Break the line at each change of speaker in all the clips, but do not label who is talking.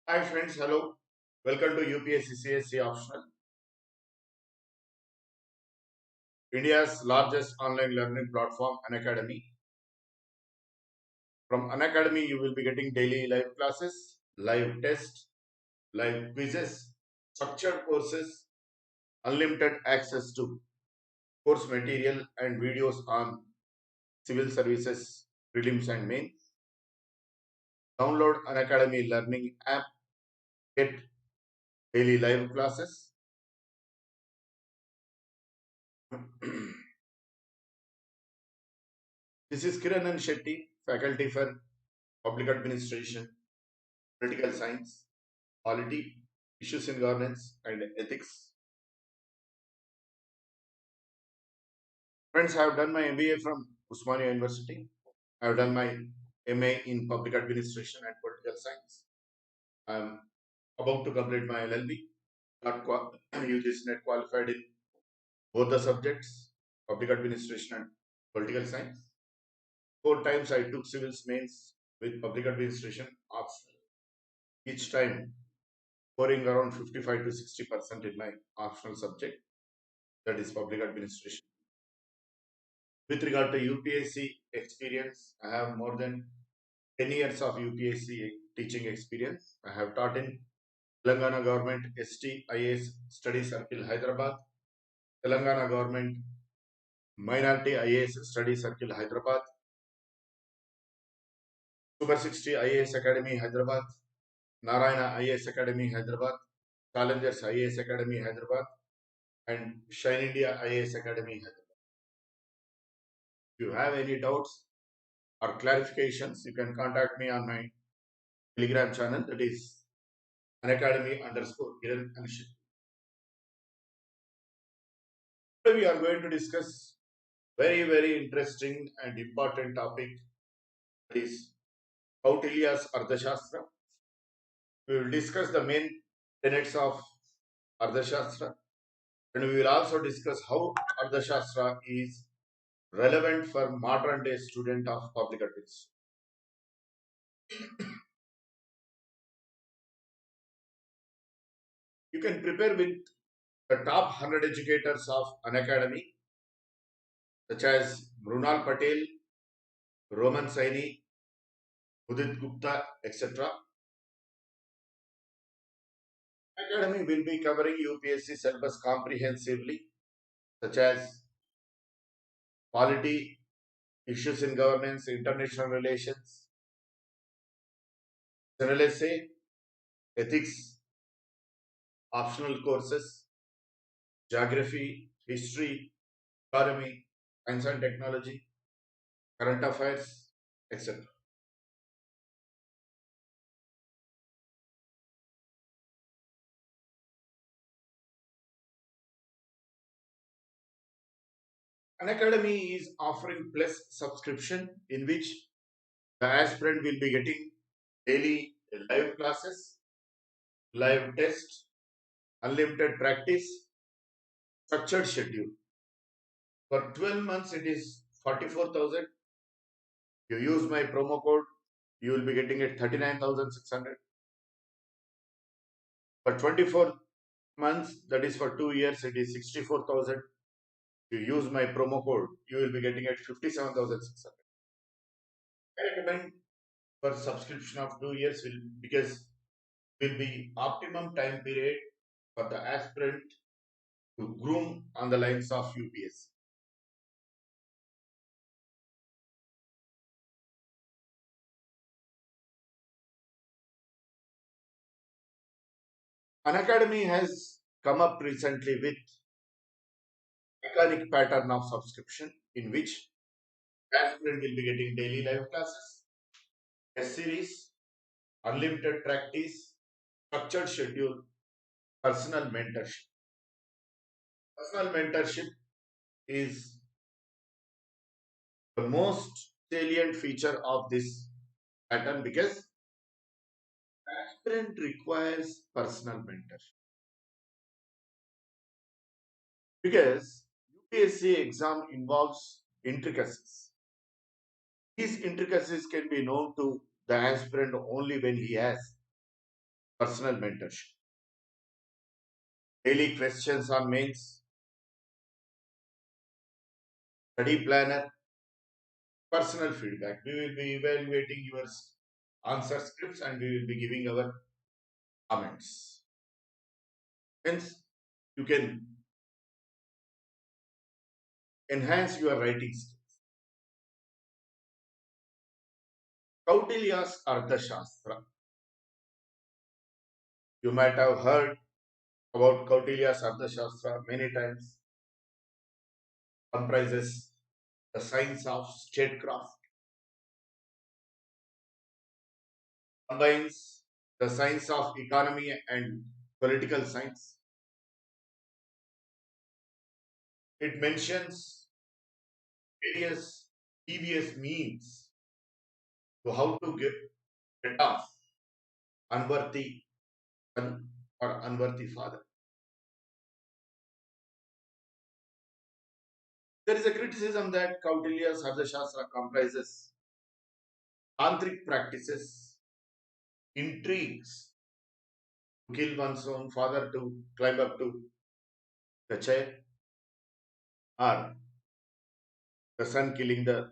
Hi friends, hello. Welcome to UPSC CSE optional, India's largest online learning platform, Unacademy. From Unacademy, you will be getting daily live classes, live tests, live quizzes, structured courses, unlimited access to course material and videos on civil services, prelims and mains. Download Unacademy learning app, get daily live classes. This is Kiran Anishetti, faculty for Public Administration, Political Science, Polity, Issues in Governance, and Ethics. Friends, I have done my MBA from Usmania University. I have done my MA in Public Administration and Political Science. I am about to complete my LLB. Got UGC net qualified in both the subjects, Public Administration and Political Science. 4 times I took civils mains with Public Administration optional. Each time scoring around 55 to 60% in my optional subject, that is Public Administration. With regard to UPSC experience, I have more than 10 years of UPSC teaching experience. I have taught in Telangana Government ST IAS Study Circle Hyderabad, Telangana Government Minority IAS Study Circle Hyderabad, Super 60 IAS Academy Hyderabad, Narayana IAS Academy Hyderabad, Challengers IAS Academy Hyderabad, and Shine India IAS Academy Hyderabad. If you have any doubts or clarifications, you can contact me on my Telegram channel, that is Unacademy underscore Kiran Anishetti. Today we are going to discuss very interesting and important topic, that is Kautilya's Arthashastra. We will discuss the main tenets of Arthashastra, and we will also discuss how Arthashastra is relevant for modern day student of public administration. You can prepare with the top 100 educators of Unacademy, such as Mrunal Patel, Roman Saini, Udit Gupta, etc. Academy will be covering UPSC syllabus comprehensively, such as polity, issues in governance, international relations, general essay, ethics, optional courses, geography, history, economy, science and technology, current affairs, etc. An academy is offering plus subscription in which the aspirant will be getting daily live classes, live tests, unlimited practice, structured schedule. For 12 months, it is 44,000. You use my promo code, you will be getting it 39,600. For 24 months, that is for 2 years, it is 64,000. You use my promo code, you will be getting it 57,600. I recommend for subscription of 2 years because will be optimum time period for the aspirant to groom on the lines of UPS. An academy has come up recently with mechanic pattern of subscription in which aspirant will be getting daily live classes, test series, unlimited practice, structured schedule, personal mentorship. Personal mentorship is the most salient feature of this pattern because aspirant requires personal mentorship. Because UPSC exam involves intricacies. These intricacies can be known to the aspirant only when he has personal mentorship, daily questions on mains, study planner, personal feedback. We will be evaluating your answer scripts and we will be giving our comments. Hence, you can enhance your writing skills. Kautilya's Arthashastra. You might have heard about Kautilya's Arthashastra many times. Comprises the science of statecraft, combines the science of economy and political science. It mentions various devious means to how to get off unworthy son or unworthy father. There is a criticism that Kautilya's Arthashastra comprises tantric practices, intrigues to kill one's own father to climb up to the chair, or the son killing the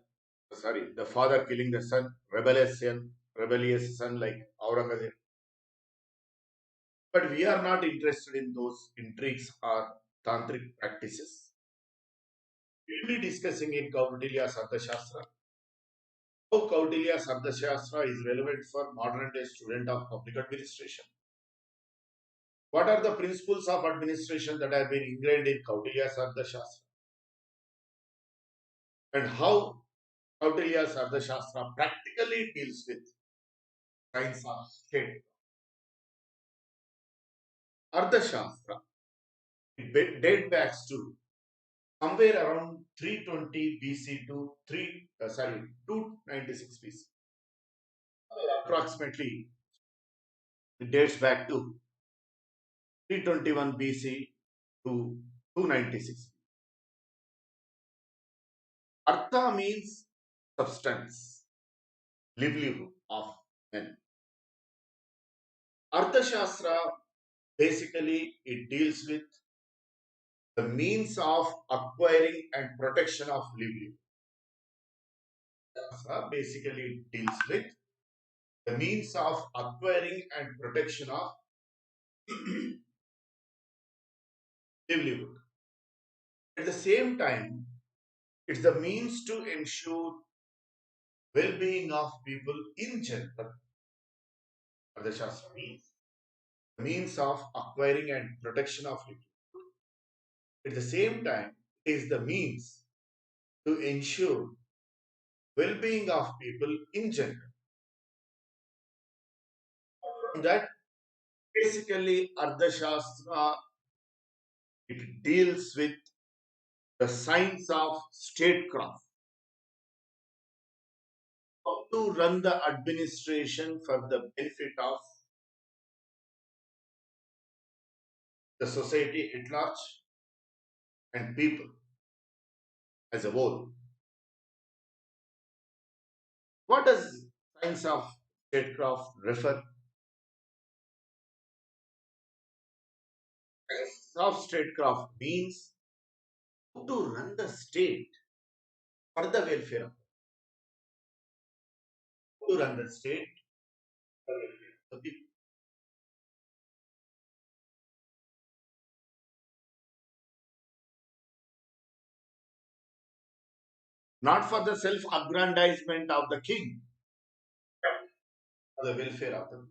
father killing the son, rebellious son like Aurangzeb. But we are not interested in those intrigues or tantric practices. We will be discussing in Kautilya's Arthashastra how Kautilya's Arthashastra is relevant for modern day student of public administration. What are the principles of administration that have been ingrained in Kautilya's Arthashastra? And how Kautilya's Arthashastra practically deals with science of state. Arthashastra, it dates back to somewhere around 320 BC to 296 BC. Approximately, it dates back to 321 BC to 296. Artha means substance, livelihood of men. Arthashastra basically it deals with the means of acquiring and protection of livelihood. Basically it deals with the means of acquiring and protection of livelihood. At the same time, it's the means to ensure well-being of people in general. The Shastra means the means of acquiring and protection of livelihood. At the same time, it is the means to ensure well-being of people in general. That basically Arthashastra it deals with the science of statecraft, how to run the administration for the benefit of the society at large and people as a whole. What does science of statecraft refer? Science of statecraft means how to run the state for the welfare of to run the state for the welfare of the people. Not for the self-aggrandizement of the king, for the welfare of the people.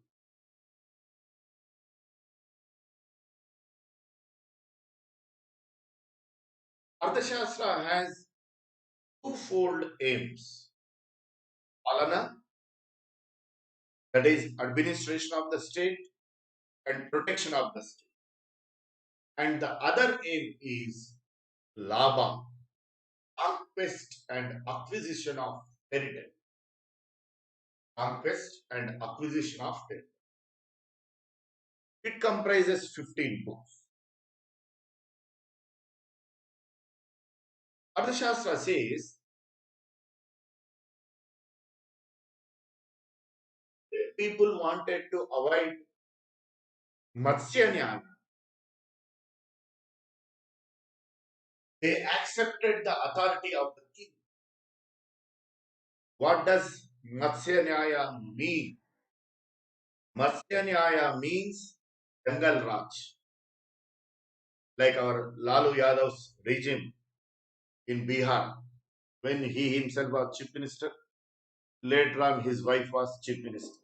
Arthashastra has twofold aims. Palana, that is administration of the state and protection of the state. And the other aim is Labha, conquest and acquisition of territory. Conquest and acquisition of territory. It comprises 15 books. Arthashastra says that people wanted to avoid Matsya Nyaya. They accepted the authority of the king. What does Matsya Nyaya mean? Matsya Nyaya means Jangal Raj, like our Lalu Yadav's regime in Bihar when he himself was chief minister. Later on, his wife was chief minister.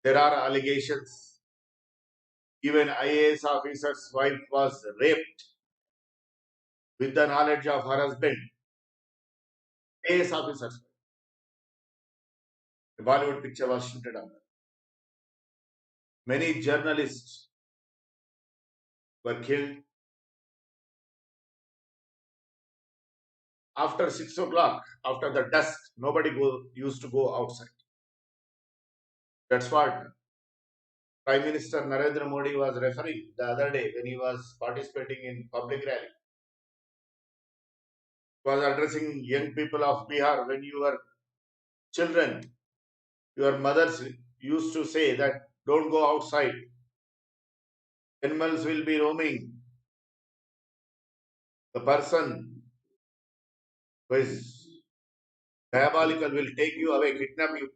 There are allegations. Even IAS officer's wife was raped with the knowledge of her husband. IAS officers. A Bollywood picture was shooted on her. Many journalists were killed. After 6 o'clock, after the dusk, nobody used to go outside. That's what Prime Minister Narendra Modi was referring the other day when he was participating in public rally. He was addressing young people of Bihar. When you were children, your mothers used to say that don't go outside. Animals will be roaming. The person who is diabolical will take you away, kidnap you.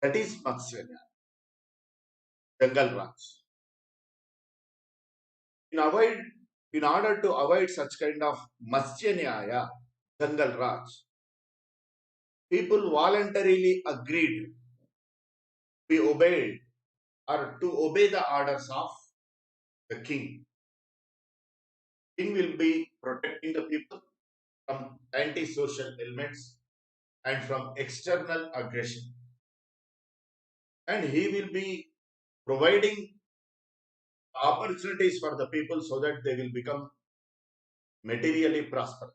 That is Matsya, Jungle Raj. In avoid, in order to avoid such kind of Matsya Nyaya, Jungle Raj, people voluntarily agreed to be obeyed or to obey the orders of the king. King will be protecting the people from anti-social elements and from external aggression. And he will be providing opportunities for the people so that they will become materially prosperous.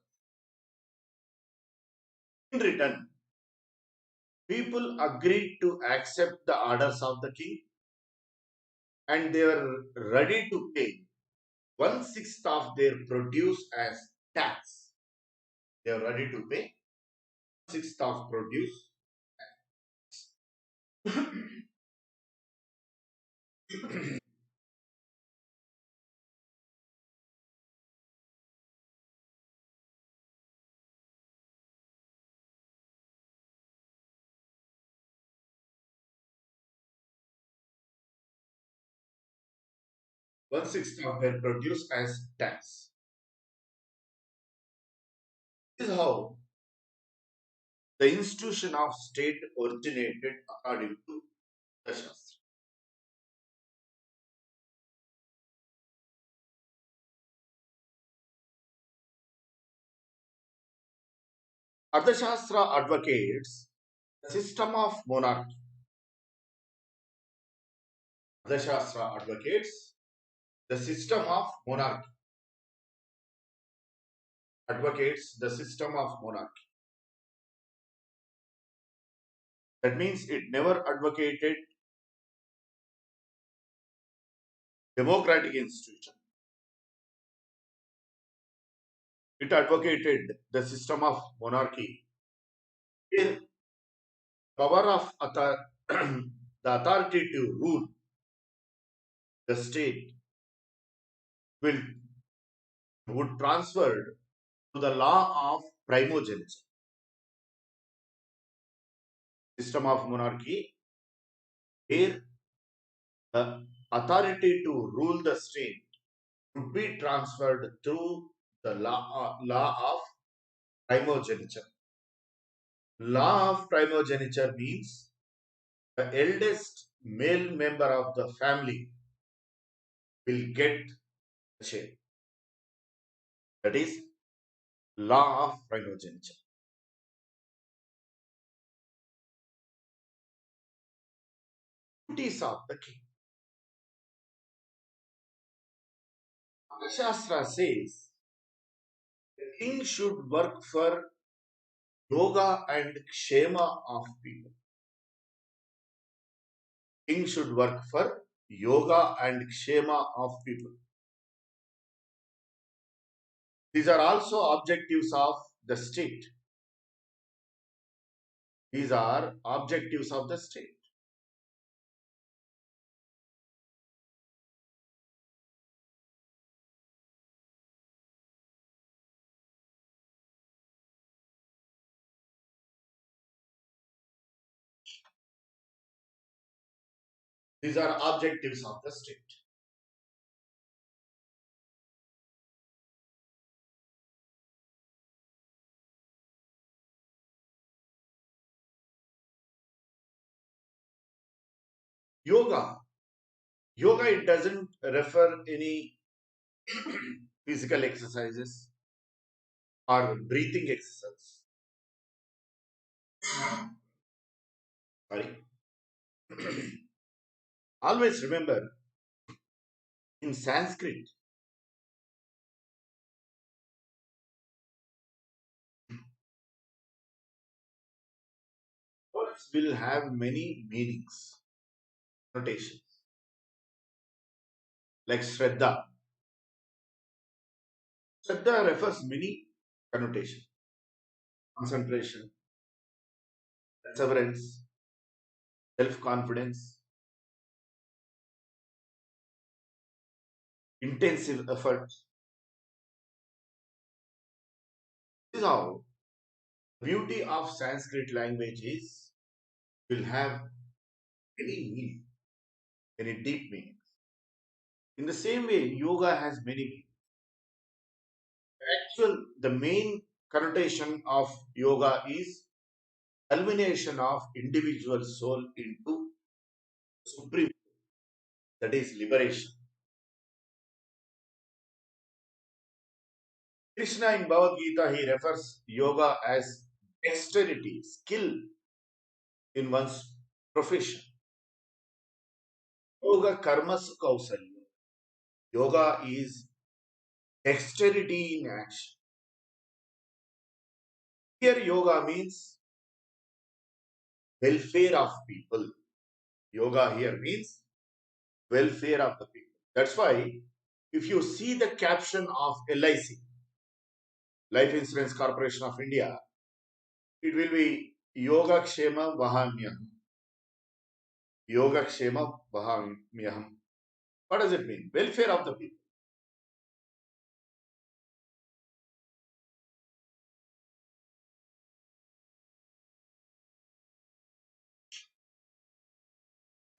In return, people agreed to accept the orders of the king and they were ready to pay 1/6 of their produce as tax. They are ready to pay 1/6 of produce. 1/6 of their produce as tax. This is how the institution of state originated according to the Shastra. Arthashastra advocates the system of monarchy. Arthashastra advocates the system of monarchy. Advocates the system of monarchy. That means it never advocated democratic institution. It advocated the system of monarchy. Where power of the authority to rule the state will would transferred to the law of primogeniture. System of monarchy where the authority to rule the state would be transferred through the law of primogeniture. Law of primogeniture means the eldest male member of the family will get the share. That is law of primogeniture. Duties of the king. The Shastra says the king should work for yoga and kshema of people. King should work for yoga and kshema of people. These are also objectives of the state. These are objectives of the state. These are objectives of the state. Yoga. Yoga, it doesn't refer any physical exercises or breathing exercise. Sorry. Always remember, in Sanskrit, words will have many meanings, connotations, like Shraddha. Shraddha refers many connotations: concentration, perseverance, self-confidence, intensive effort. This is how the beauty of Sanskrit language is, will have many meaning, many deep meanings. In the same way, yoga has many meanings. The main connotation of yoga is culmination of individual soul into supreme, that is liberation. Krishna in Bhagavad Gita, he refers yoga as dexterity, skill in one's profession. Yoga karmasu kausalya. Yoga is dexterity in action. Here yoga means welfare of people. Yoga here means welfare of the people. That's why if you see the caption of LIC, Life Insurance Corporation of India, it will be Yoga Kshema Vahamyam. Yoga Kshema Vahamyam. What does it mean? Welfare of the people.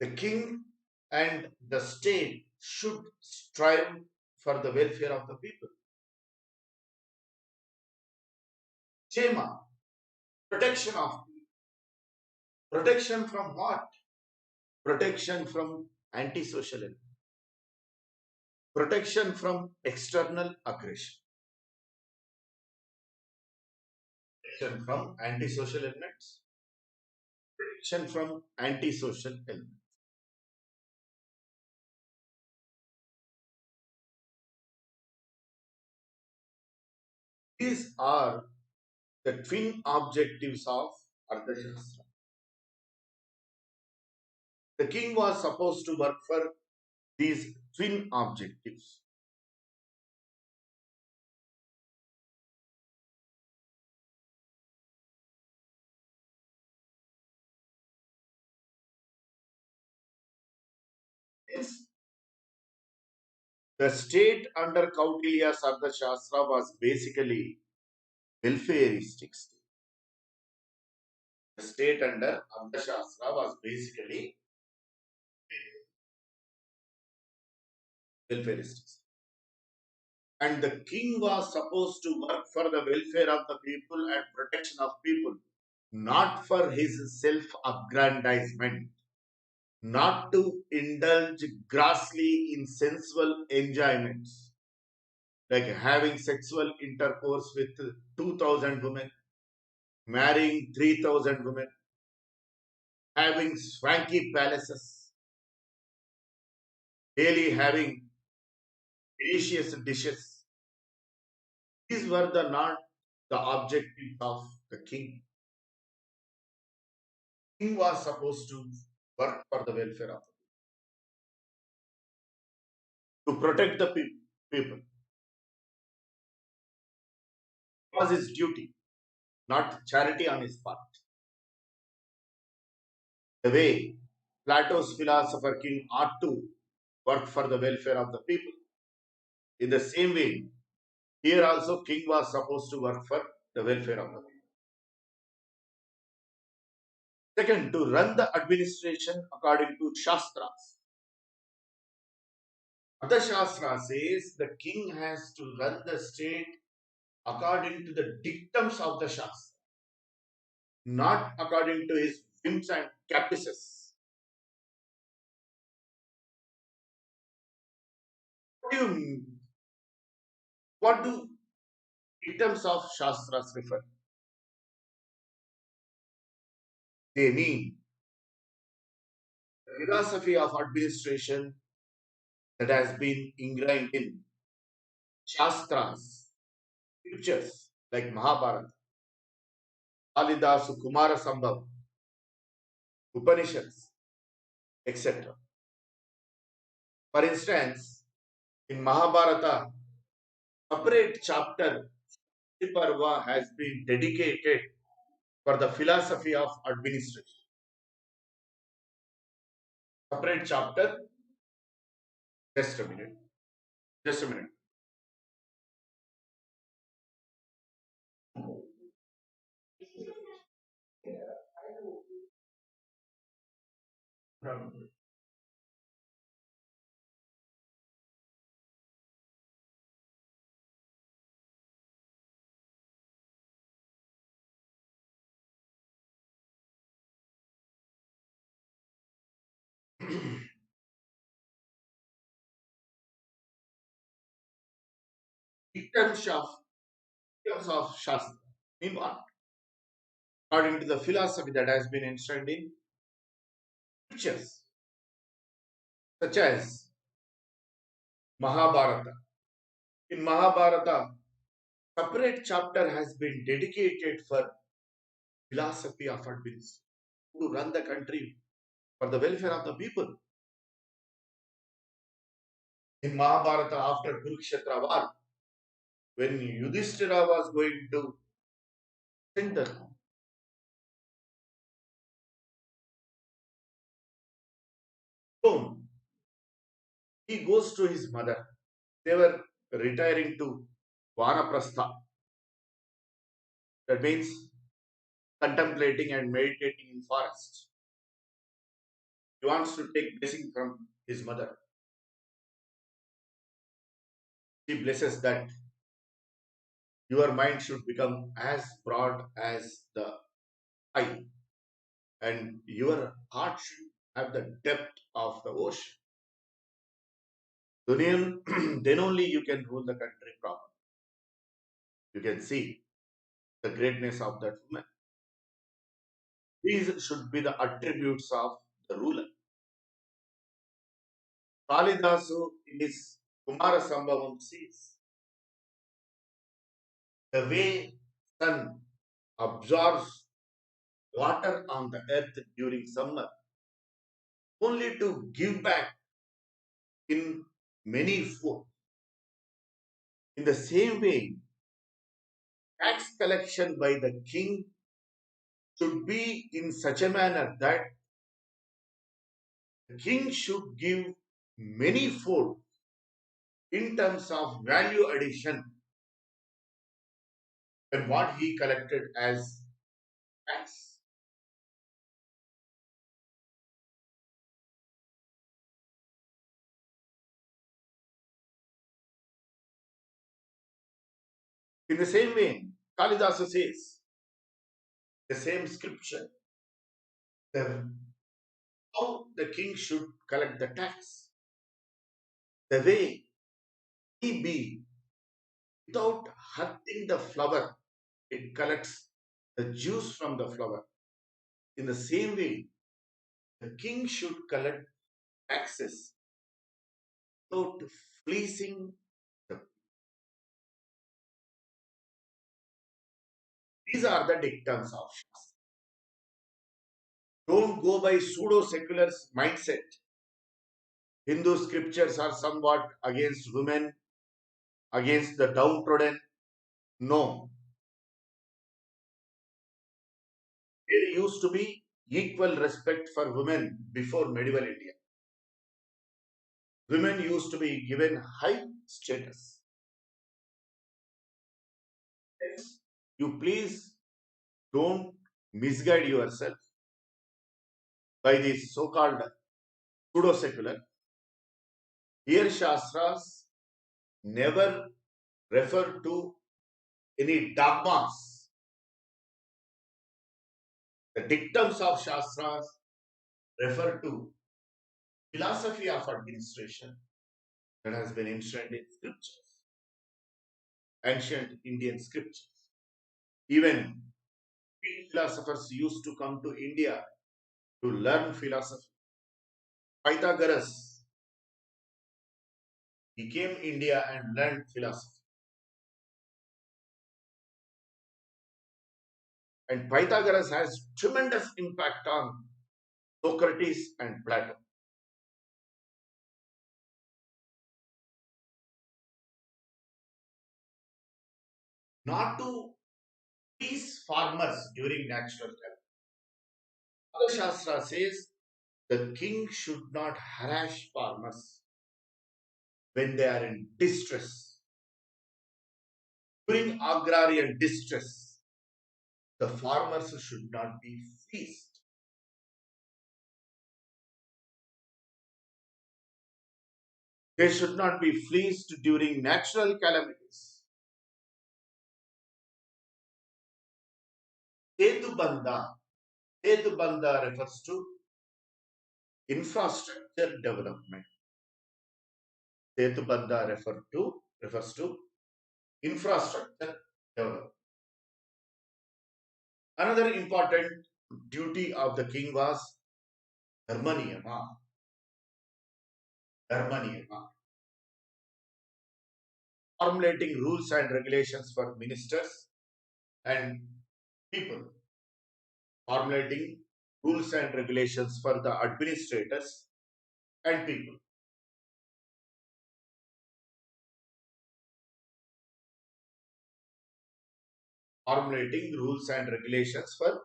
The king and the state should strive for the welfare of the people. Kshema, protection of people. Protection from what? Protection from antisocial element. Protection from external aggression. Protection from antisocial elements. Protection from antisocial elements. These are the twin objectives of Arthashastra. The king was supposed to work for these twin objectives. Hence, the state under kautilya Arthashastra was basically welfareistic state. The state under Arthashastra was basically welfareistic state. And the king was supposed to work for the welfare of the people and protection of people, not for his self-aggrandizement, not to indulge grossly in sensual enjoyments, like having sexual intercourse with 2,000 women, marrying 3,000 women, having swanky palaces, daily having delicious dishes. These were the not the objectives of the king. King was supposed to work for the welfare of the people, to protect the people. was his duty, not charity on his part. The way Plato's philosopher king ought to work for the welfare of the people. In the same way, here also king was supposed to work for the welfare of the people. Second, to run the administration according to Shastras. Arthashastra says the king has to run the state according to the dictums of the Shastra, not according to his whims and caprices. What do you, what do dictums of Shastras refer? They mean the philosophy of administration that has been ingrained in Shastras, scriptures like Mahabharata, Kalidasu, Kumara Sambhav, Upanishads, etc. For instance, in Mahabharata, separate chapter Parva has been dedicated for the philosophy of administration. Separate chapter, just a minute, just a minute. Dictums of Shastra mean what? According to the philosophy that has been enshrined in scriptures, such as Mahabharata. In Mahabharata, separate chapter has been dedicated for philosophy of administration to run the country for the welfare of the people. In Mahabharata, after Kurukshetra war, when Yudhishthira was going to send the throne, he goes to his mother. They were retiring to Vanaprastha. That means contemplating and meditating in forest. He wants to take blessing from his mother. She blesses that your mind should become as broad as the eye, and your heart should have the depth of the ocean. Then, then only you can rule the country properly. You can see the greatness of that woman. These should be the attributes of the ruler. Kalidasu in his Kumara Sambhavam says, the way sun absorbs water on the earth during summer, only to give back in many fold. In the same way, tax collection by the king should be in such a manner that the king should give many fold in terms of value addition than what he collected as tax. In the same way, Kalidasa says, the same scripture, the, how the king should collect the tax, the way he be without hurting the flower, it collects the juice from the flower. In the same way, the king should collect taxes without fleecing the. These are the dictums of Shastra. Don't go by pseudo secular mindset. Hindu scriptures are somewhat against women, against the downtrodden. No. There used to be equal respect for women before medieval India. Women used to be given high status. You please don't misguide yourself by these so-called pseudo-secular. Here Shastras never refer to any dogmas. The dictums of Shastras refer to philosophy of administration that has been enshrined in scriptures, ancient Indian scriptures. Even Greek philosophers used to come to India to learn philosophy. Pythagoras, he came India and learned philosophy. And Pythagoras has tremendous impact on Socrates and Plato. Not to please farmers during natural calamity. Other Shastra says the king should not harass farmers when they are in distress. During agrarian distress, the farmers should not be fleeced. They should not be fleeced during natural calamities. Setubandha. Setubandha refers to infrastructure development. Setubandha refers to infrastructure development. Another important duty of the king was dharmaniyama. Dharmaniyama. Formulating rules and regulations for ministers and people. Formulating rules and regulations for the administrators and people. Formulating rules and regulations for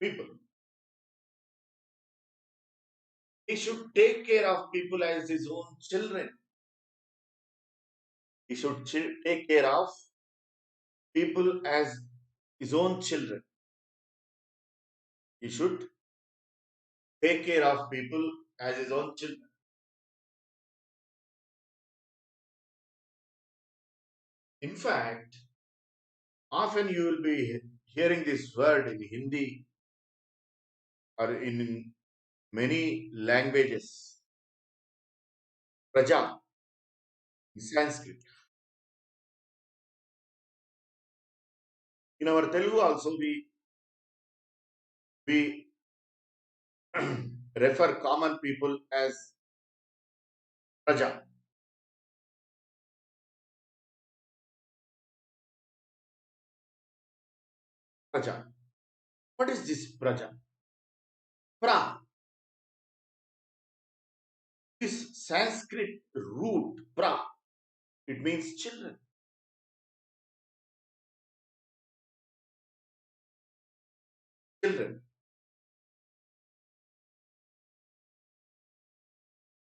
people. He should take care of people as his own children. He should take care of people as his own children. He should take care of people as his own children. In fact, often you will be hearing this word in Hindi or in many languages. Praja, in Sanskrit. In our Telugu also we refer common people as Praja. Praja. What is this Praja? Pra. This Sanskrit root, pra, it means children. Children.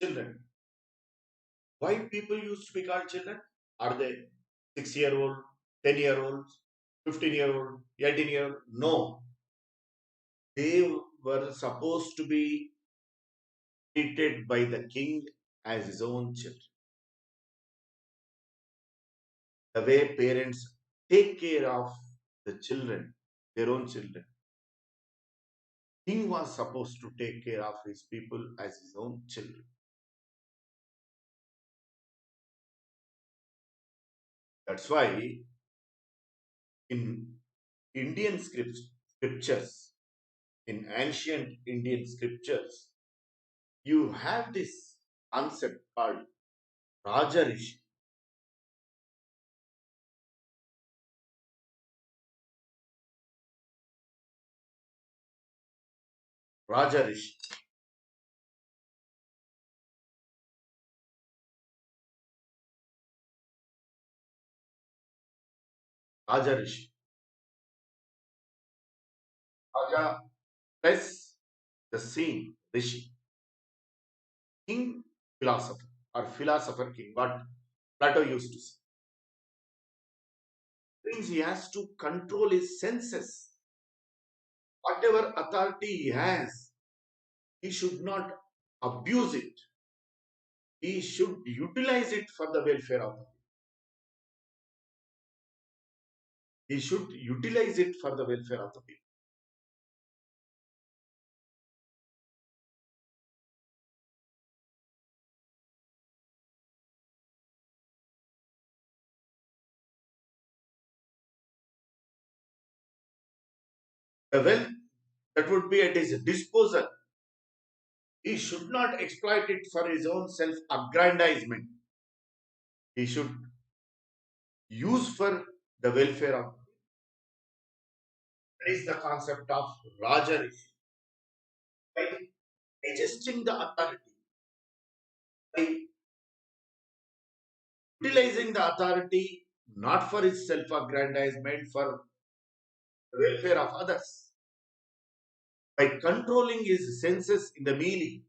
Children. Why people used to be called children? Are they 6-year-old, 10-year-old, 15-year-old, 18-year-old? No. They were supposed to be treated by the king as his own children. The way parents take care of the children, their own children. King was supposed to take care of his people as his own children. That's why in Indian scriptures, in ancient Indian scriptures, you have this concept called Rajarishi. Rajarishi. Rajarishi. Raja plus the scene, Rishi, king philosopher or philosopher king, what Plato used to say. Means he has to control his senses. Whatever authority he has, he should not abuse it. He should utilize it for the welfare of the people. He should utilize it for the welfare of the people. The wealth that would be at his disposal, he should not exploit it for his own self-aggrandizement. He should use for the welfare of. That is the concept of Raja Rishi. By adjusting the authority, by utilizing the authority not for his self-aggrandizement, for the welfare of others, by controlling his senses in the meaning,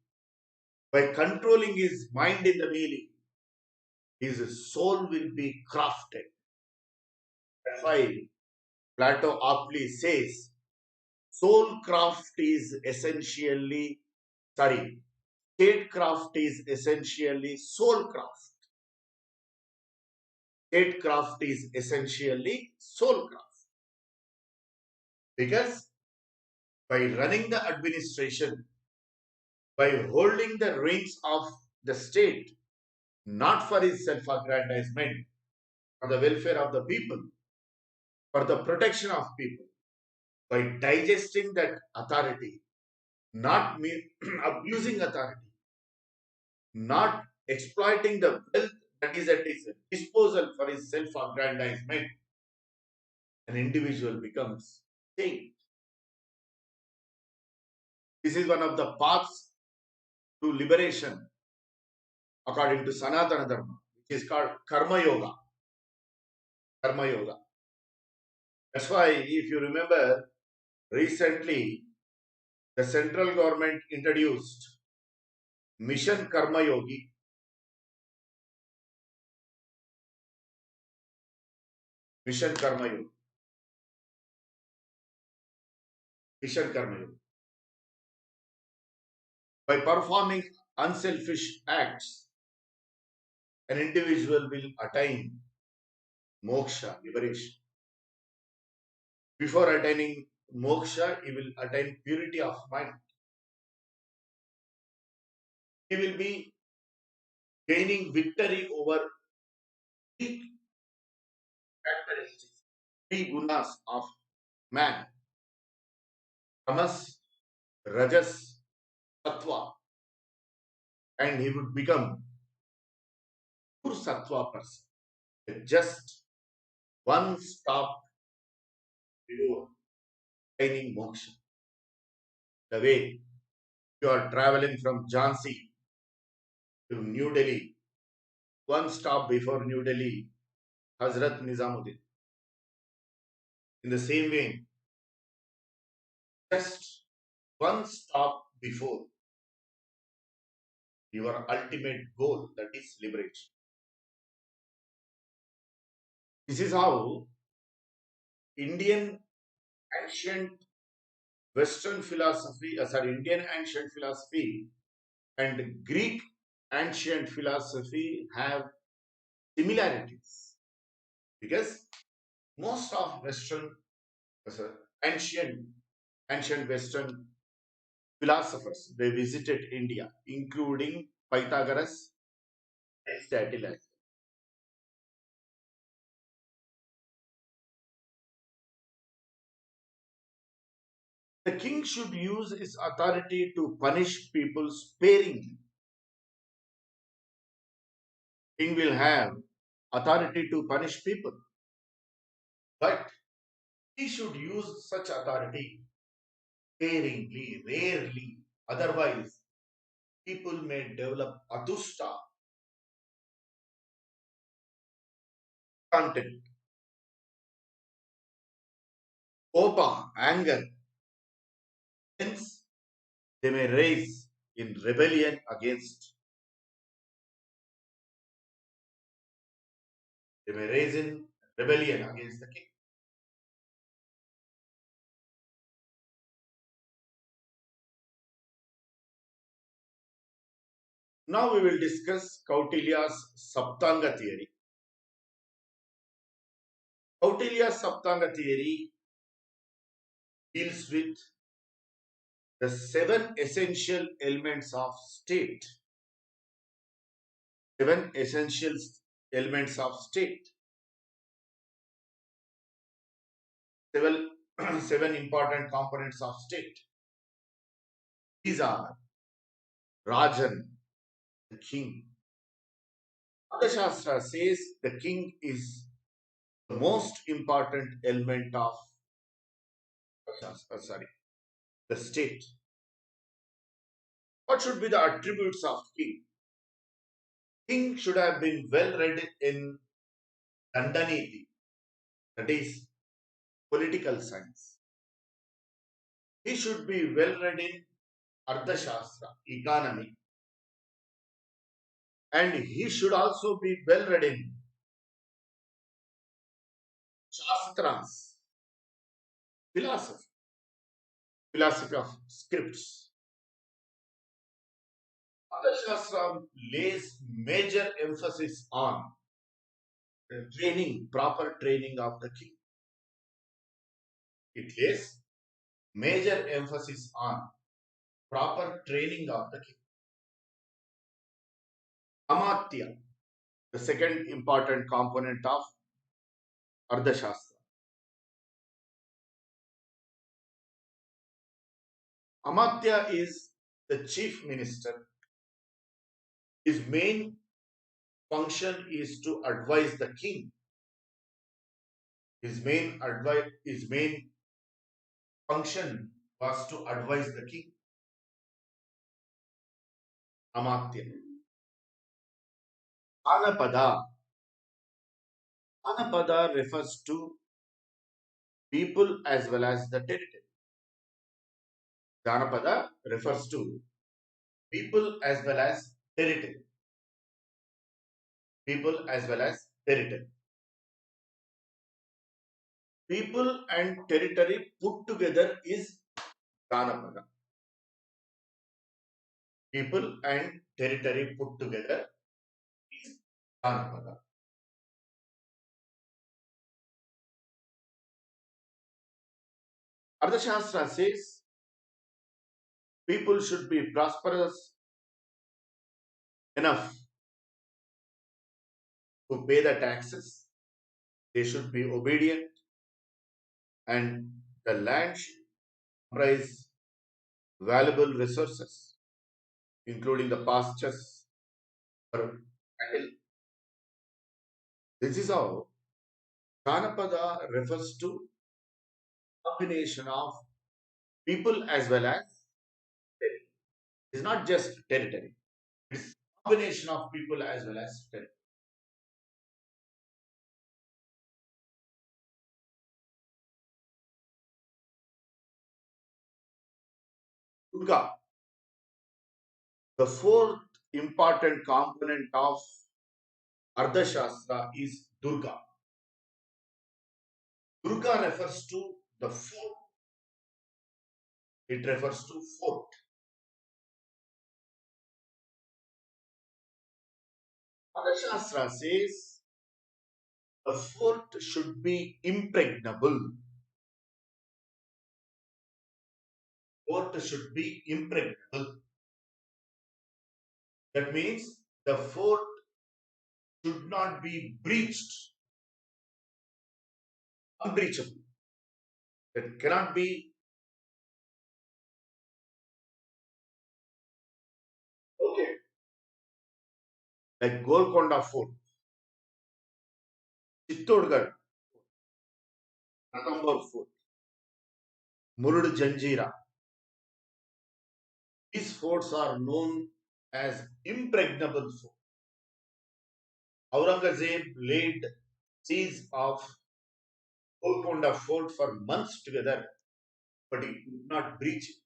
by controlling his mind in the meaning, his soul will be crafted. That's why Plato aptly says, soul craft is essentially, sorry, statecraft is essentially soul craft. Statecraft is essentially soul craft. Because by running the administration, by holding the reins of the state, not for his self-aggrandizement, for the welfare of the people, for the protection of people, by digesting that authority, not abusing authority, not exploiting the wealth that is at his disposal for his self-aggrandizement, an individual becomes saint. This is one of the paths to liberation according to Sanatana Dharma, which is called Karma Yoga. Karma Yoga. That's why, if you remember, recently the central government introduced Mission Karma Yogi. Mission Karma Yogi. Mission Karma Yogi. By performing unselfish acts, an individual will attain moksha, liberation. Before attaining moksha, he will attain purity of mind. He will be gaining victory over three characteristics, three gunas of man: tamas, rajas, sattva, and he would become pure sattva person. Just one stop before attaining moksha. The way you are traveling from Jhansi to New Delhi, one stop before New Delhi, Hazrat Nizamuddin. In the same way, just one stop before your ultimate goal, that is liberation. This is how Indian ancient Western philosophy, Indian ancient philosophy and Greek ancient philosophy have similarities, because most of Western, sorry, ancient ancient Western philosophers, they visited India, including Pythagoras and Aristotle. The king should use his authority to punish people sparingly. King will have authority to punish people, but he should use such authority sparingly, rarely. Otherwise, people may develop atusta, content, kopa, anger, Hence, they may rise in rebellion against they may raise in rebellion against the king. Now we will discuss Kautilya's Saptanga theory. Kautilya's Saptanga theory deals with the seven essential elements of state. Seven essential elements of state. Seven, seven important components of state. These are Rajan, the king. Arthashastra says the king is the most important element of the state. What should be the attributes of king? King should have been well read in Dandaniti, that is political science. He should be well read in Arthashastra, economy, and he should also be well read in Shastras, philosophy, philosophy of scripts. Arthashastra lays major emphasis on the training, proper training of the king. It lays major emphasis on proper training of the king. Amatya, the second important component of Ardhashastra. Amatya is the chief minister. His main function is to advise the king. His main function was to advise the king. Amatya. Anapada. Anapada refers to people as well as the territory. Janapada refers to people as well as territory. People as well as territory. People and territory put together is Janapada. People and territory put together is Janapada. Arthashastra says people should be prosperous enough to pay the taxes. They should be obedient, and the land should comprise valuable resources, including the pastures for cattle. This is how Janapada refers to combination of people as well as territory. It's not just territory. It's combination of people as well as territory. Durga, the fourth important component of Ardhashastra is Durga. Durga refers to the fort. It refers to fort. Ardhashastra says a fort should be impregnable. Fort should be impregnable. That means the fort should not be breached, unbreachable. It cannot be okay. Like Golconda Fort, Chittorgarh, Ranthambore Fort, Murud Janjira. These forts are known as impregnable forts. Aurangzeb laid siege of Golconda Fort for months together, but he could not breach it.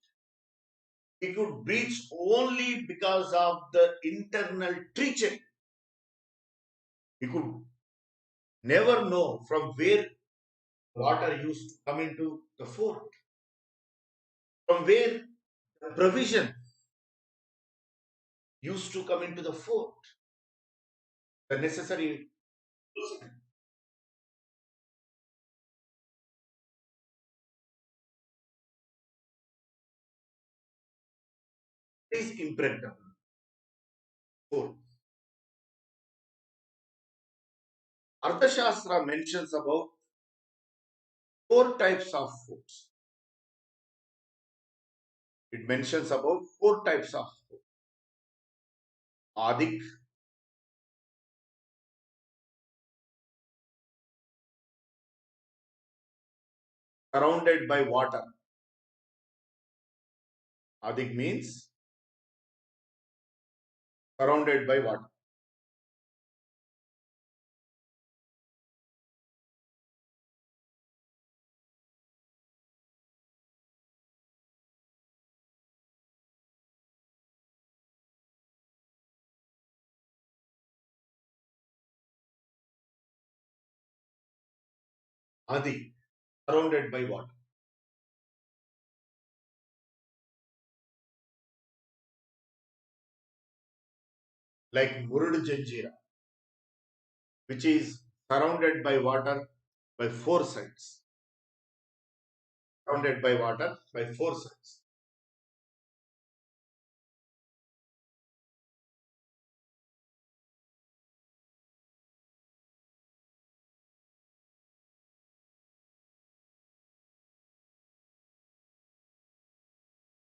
He could breach only because of the internal treachery. He could never know from where water used to come into the fort, from where the provision used to come into the fort, the necessary is impregnable. Fort. Arthashastra mentions about four types of forts. It mentions about four types of fort. Adik, surrounded by water. Adik means surrounded by water. Adi, surrounded by water. Like Murud Janjira, which is surrounded by water by four sides. Surrounded by water by four sides.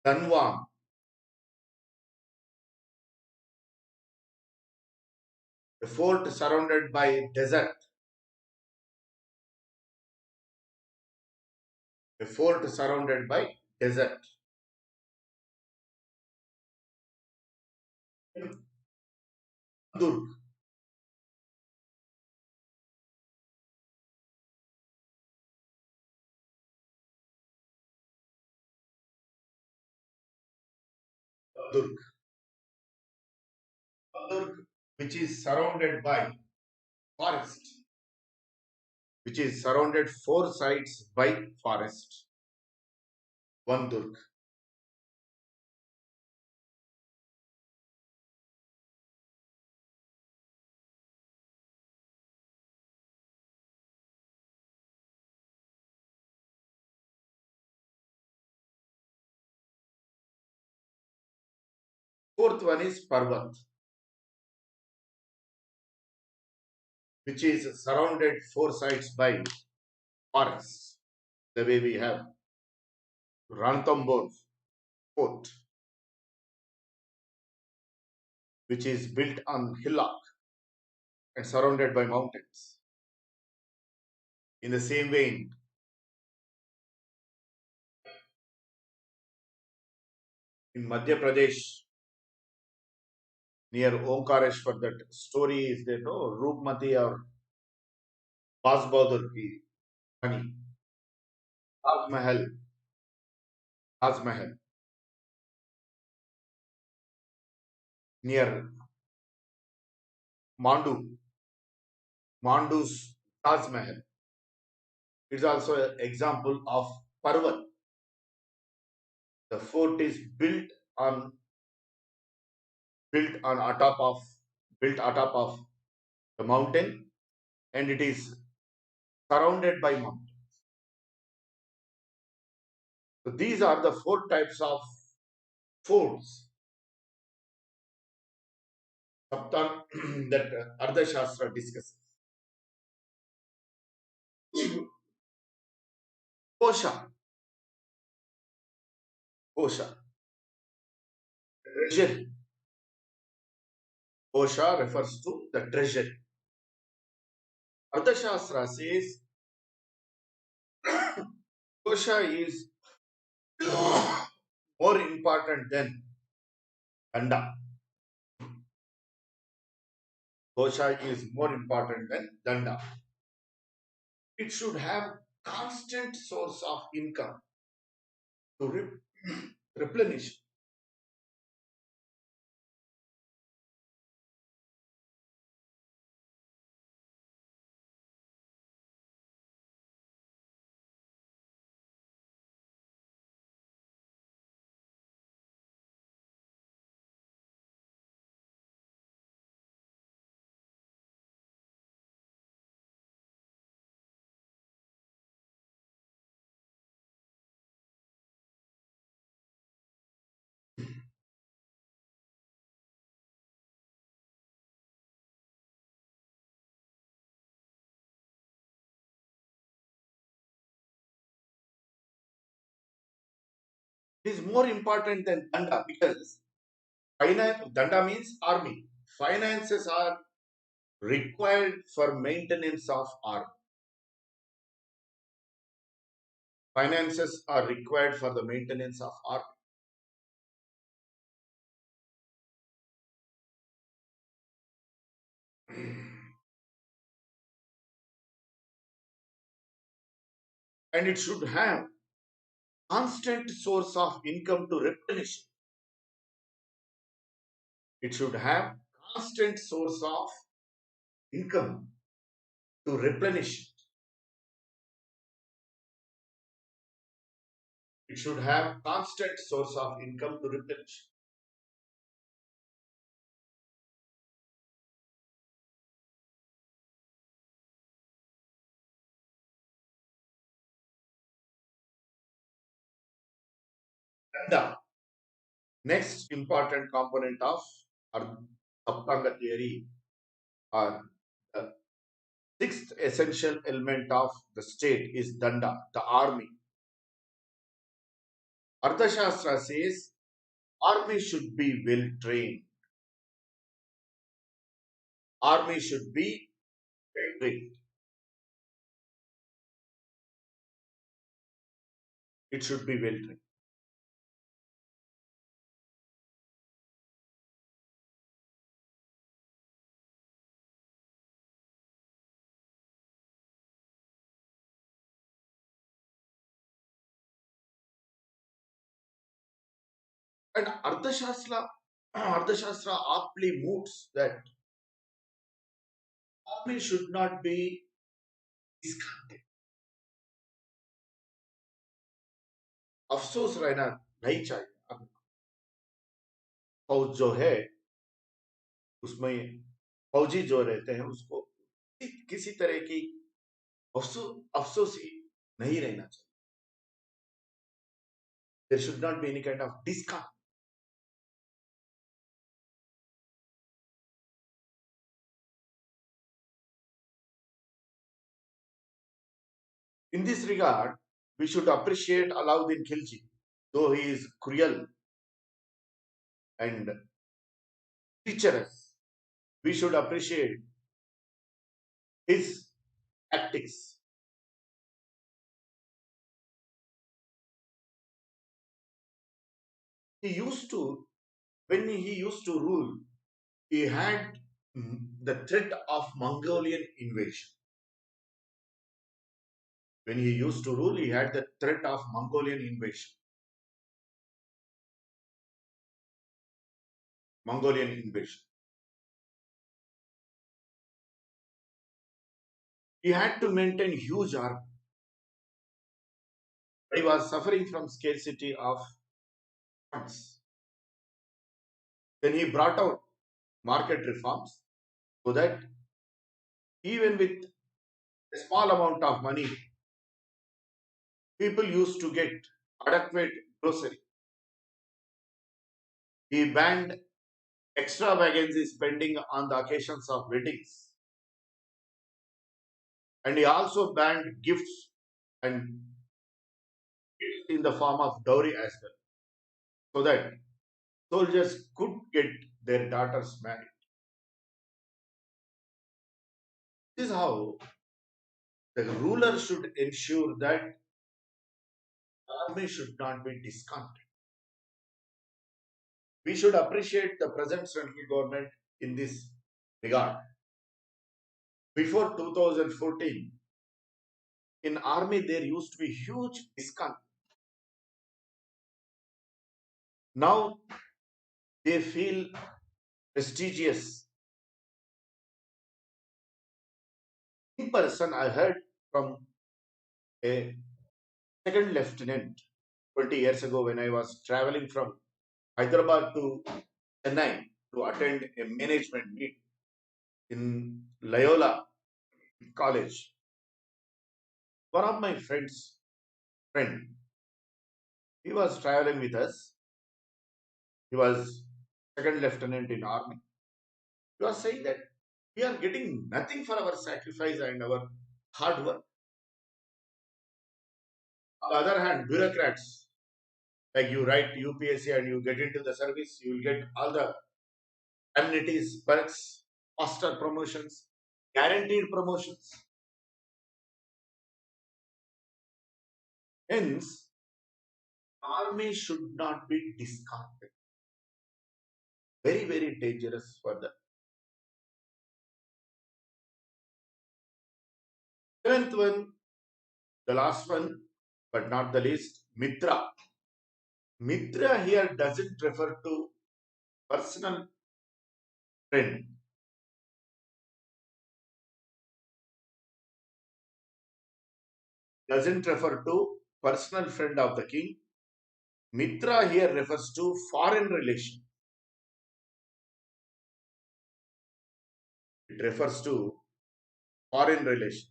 Danwam, a fort surrounded by desert. A fort surrounded by desert. Durg, Durg, Durg, which is surrounded by forest, which is surrounded four sides by forest. One Durg. Fourth one is Parvat, which is surrounded four sides by forests. The way we have Ranthambore Fort, which is built on hillock and surrounded by mountains. In the same vein, in Madhya Pradesh, near Omkareshwar, that story is there, no? Roopmati or Bas Bahadur ki Rani. Taj Mahal, Taj Mahal, near Mandu, Mandu's Taj Mahal. It's also an example of Parvat. The fort is on built on atop of built atop of the mountain, and it is surrounded by mountains. So these are the four types of forts Saptan that Ardhashastra discusses. Kosha, Kosha, treasury. Kosha refers to the treasury. Ardhashastra says Kosha is more important than Danda. Kosha is more important than Danda. It should have constant source of income to replenish. It is more important than danda because danda means army. Finances are required for maintenance of army. Finances are required for the maintenance of army. And it should have constant source of income to replenish. It should have constant source of income to replenish. It should have constant source of income to replenish. And the next important component of our Subtanga theory or the sixth essential element of the state is danda, the army. Arthashastra says army should be well trained. Army should be well trained. It should be well trained. And Arthashastra aptly moots that army should not be discounted. अफसोस रहना नहीं चाहिए. अब फौज जो है उसमें फौजी जो रहते हैं उसको किसी तरह की अफसोसी नहीं रहना चाहिए. There should not be any kind of discount. In this regard, we should appreciate Alauddin Khilji, though he is cruel and treacherous. We should appreciate his tactics. He used to, when he used to rule, he had the threat of Mongolian invasion. When he used to rule, he had the threat of Mongolian invasion. Mongolian invasion. He had to maintain huge army. He was suffering from scarcity of funds. Then he brought out market reforms so that even with a small amount of money, people used to get adequate grocery. He banned extravagance spending on the occasions of weddings. And he also banned gifts and gifts in the form of dowry as well, so that soldiers could get their daughters married. This is how the ruler should ensure that the army should not be discounted. We should appreciate the present central government in this regard. Before 2014, in army there used to be huge discount. Now they feel prestigious. In person, I heard from a second lieutenant 20 years ago when I was traveling from Hyderabad to Chennai to attend a management meet in Loyola College. One of my friend, he was traveling with us. He was second lieutenant in army. He was saying that we are getting nothing for our sacrifice and our hard work. On the other hand, bureaucrats Like you write UPSC and you get into the service, you will get all the amenities, perks, faster promotions, guaranteed promotions. Hence, army should not be discarded. Very, very dangerous for the seventh one, the last one, but not the least, Mitra. Mitra here doesn't refer to personal friend, doesn't refer to personal friend of the king. Mitra here refers to foreign relation. It refers to foreign relation.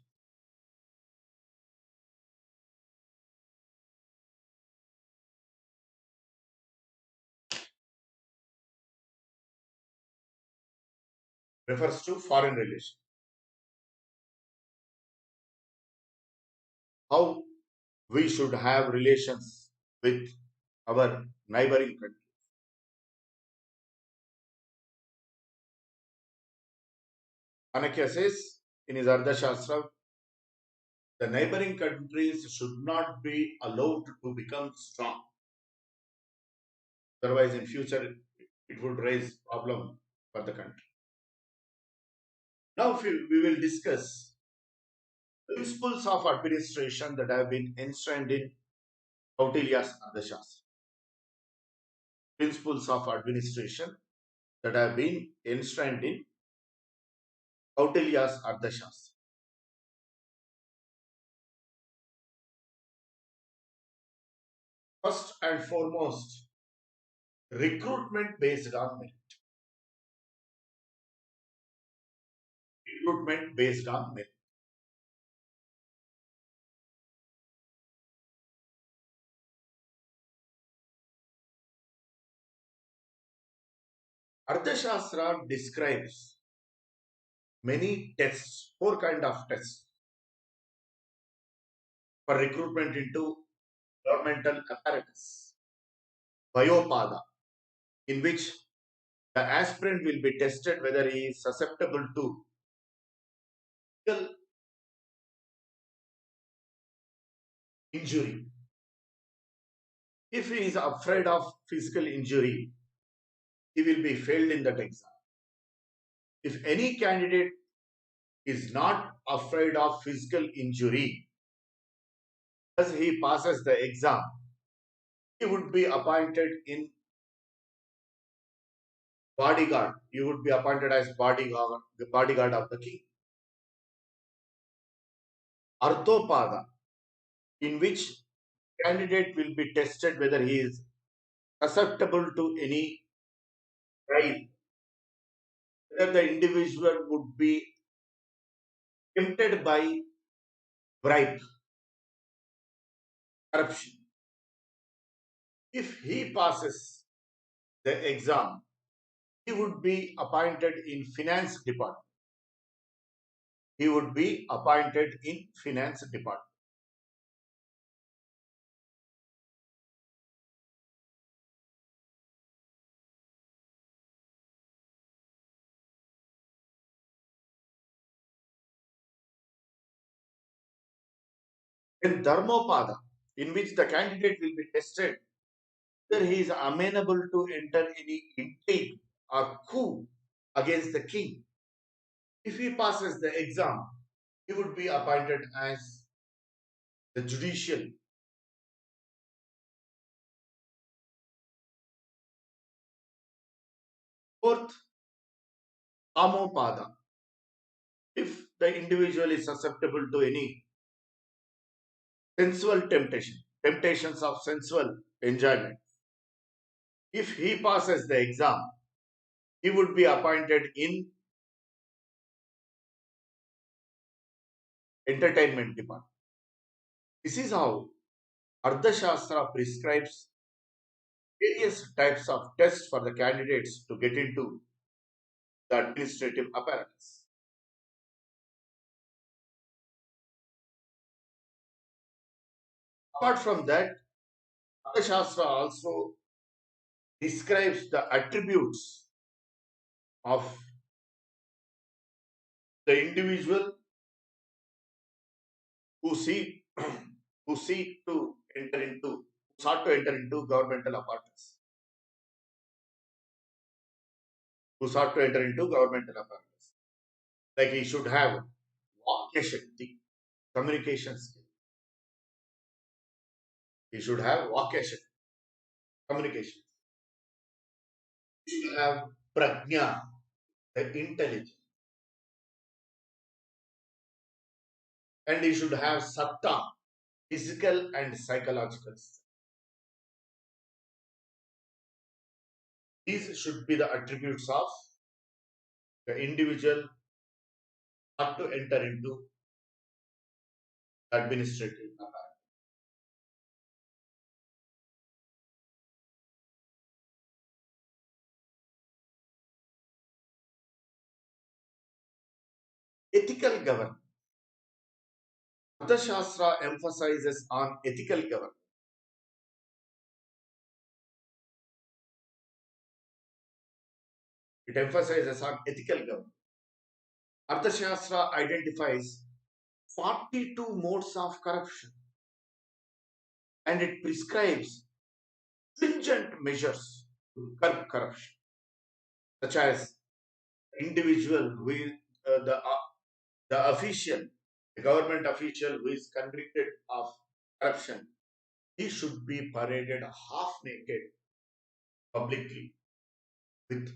Refers to foreign relation. How we should have relations with our neighboring country. Anakya says in his Arthashastra, the neighboring countries should not be allowed to become strong. Otherwise, in future, it would raise problem for the country. Now, we will discuss principles of administration that have been enshrined in Kautilya's Arthashastra. Principles of administration that have been enshrined in Kautilya's Arthashastra. First and foremost, recruitment based on merit. Recruitment based on merit. Arthashastra describes many tests, four kind of tests for recruitment into governmental apparatus. Biopada, in which the aspirant will be tested whether he is susceptible to physical injury. If he is afraid of physical injury, he will be failed in that exam. If any candidate is not afraid of physical injury, as he passes the exam, he would be appointed in bodyguard. He would be appointed as bodyguard, the bodyguard of the king. Arthopada, in which candidate will be tested whether he is susceptible to any bribe, whether the individual would be tempted by bribe, corruption. If he passes the exam, he would be appointed in finance department. He would be appointed in finance department. In Dharmopada, in which the candidate will be tested whether he is amenable to enter any intrigue or coup against the king. If he passes the exam, he would be appointed as the judicial. Fourth, Amopada. If the individual is susceptible to any sensual temptation, temptations of sensual enjoyment, if he passes the exam, he would be appointed in entertainment department. This is how Arthashastra prescribes various types of tests for the candidates to get into the administrative apparatus. Apart from that, Arthashastra also describes the attributes of the individual who seek who seek to enter into who sought to enter into governmental apparatus, who sought to enter into governmental apparatus. Like he should have Vakya Shakti, communication skill. He should have Vakya Shakti, communication. He should have Prajna, the intelligence. And he should have Satta, physical and psychological. These should be the attributes of the individual not to enter into administrative apparatus. Ethical governance. Arthashastra emphasizes on ethical governance. It emphasizes on ethical governance. Arthashastra identifies 42 modes of corruption and it prescribes stringent measures to curb corruption, such as individual who is the official, the government official who is convicted of corruption, he should be paraded half naked publicly with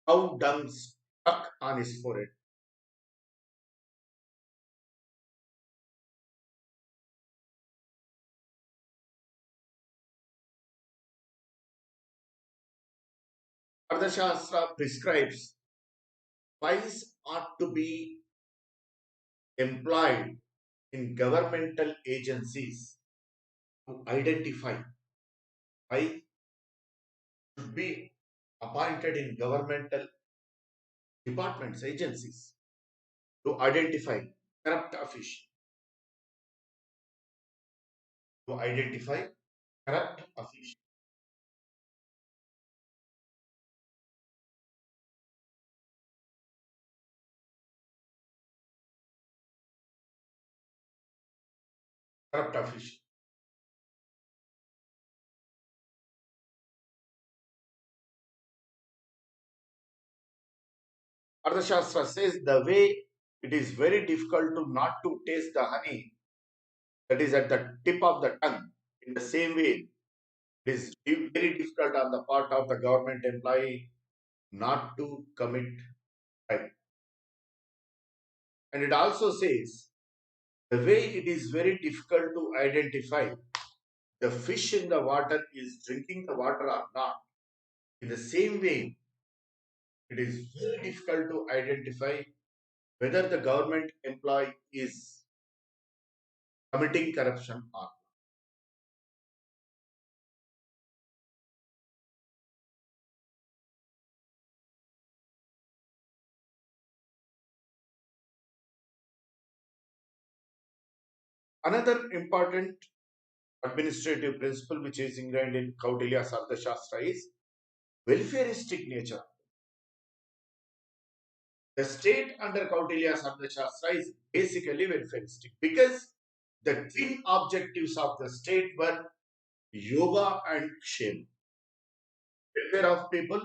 cow dung stuck on his forehead. Arthashastra prescribes spies ought to be employed in governmental agencies to identify spies should be appointed in governmental departments, agencies to identify corrupt officials, to identify corrupt officials. Corrupt officials. Arthashastra says the way it is very difficult to not to taste the honey that is at the tip of the tongue. In the same way, it is very difficult on the part of the government employee not to commit crime. And it also says the way it is very difficult to identify the fish in the water is drinking the water or not. In the same way, it is very difficult to identify whether the government employee is committing corruption or not. Another important administrative principle which is ingrained in Kautilya's Arthashastra is welfareistic nature. The state under Kautilya's Arthashastra is basically welfareistic because the twin objectives of the state were yoga and kshema, welfare of people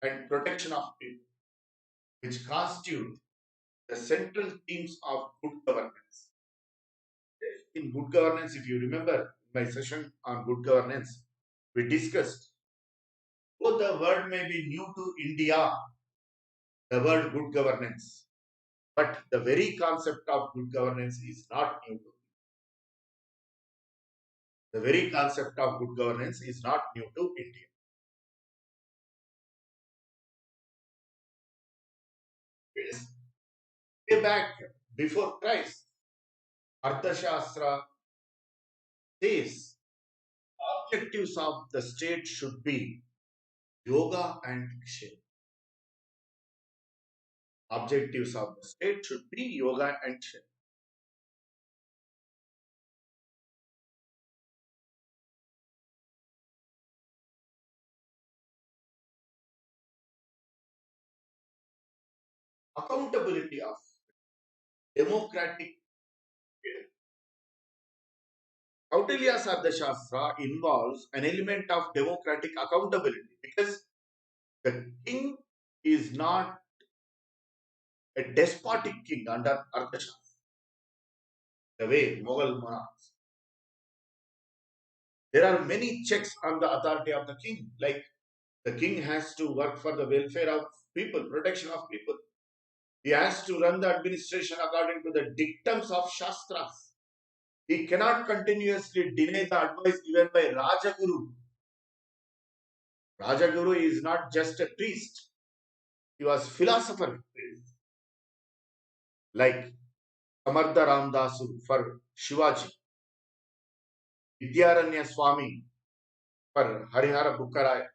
and protection of people, which constitute the central themes of good governance. In good governance, if you remember my session on good governance, we discussed though the word may be new to India, the word good governance, but the very concept of good governance is not new to the very concept of good governance is not new to India. It is way back before Christ. Arthashastra says objectives of the state should be yoga and kshema. Objectives of the state should be yoga and kshema. accountability of democratic. Kautilya's Arthashastra involves an element of democratic accountability because the king is not a despotic king under Arthashastra, the way Mughal monarchs. There are many checks on the authority of the king, like the king has to work for the welfare of people, protection of people. He has to run the administration according to the dictums of Shastras. He cannot continuously deny the advice given by Rajaguru. Rajaguru is not just a priest, he was philosopher, like Samartha Ramdasu for Shivaji, Vidyaranya Swami for Harihara Bukkaraya.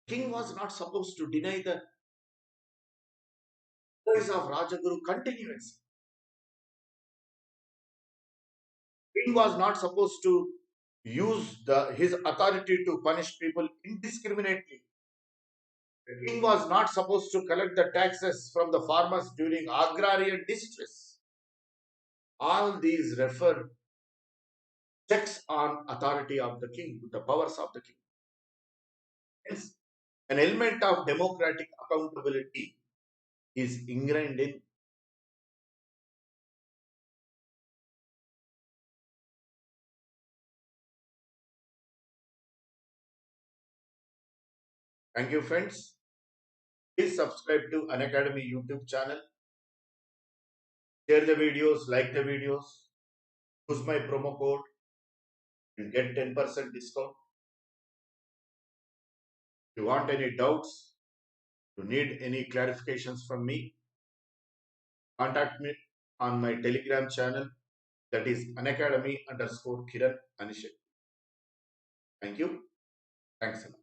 King was not supposed to deny the voice of Rajaguru continuously. King was not supposed to use his authority to punish people indiscriminately. The king was not supposed to collect the taxes from the farmers during agrarian distress. All these refer checks on authority of the king, the powers of the king. Hence, an element of democratic accountability is ingrained in. Thank you, friends. Please subscribe to Unacademy YouTube channel. Share the videos, like the videos. Use my promo code and get 10% discount. If you want any doubts, you need any clarifications from me, contact me on my Telegram channel, that is Unacademy _Kiran Anishetti. Thank you. Thanks a lot.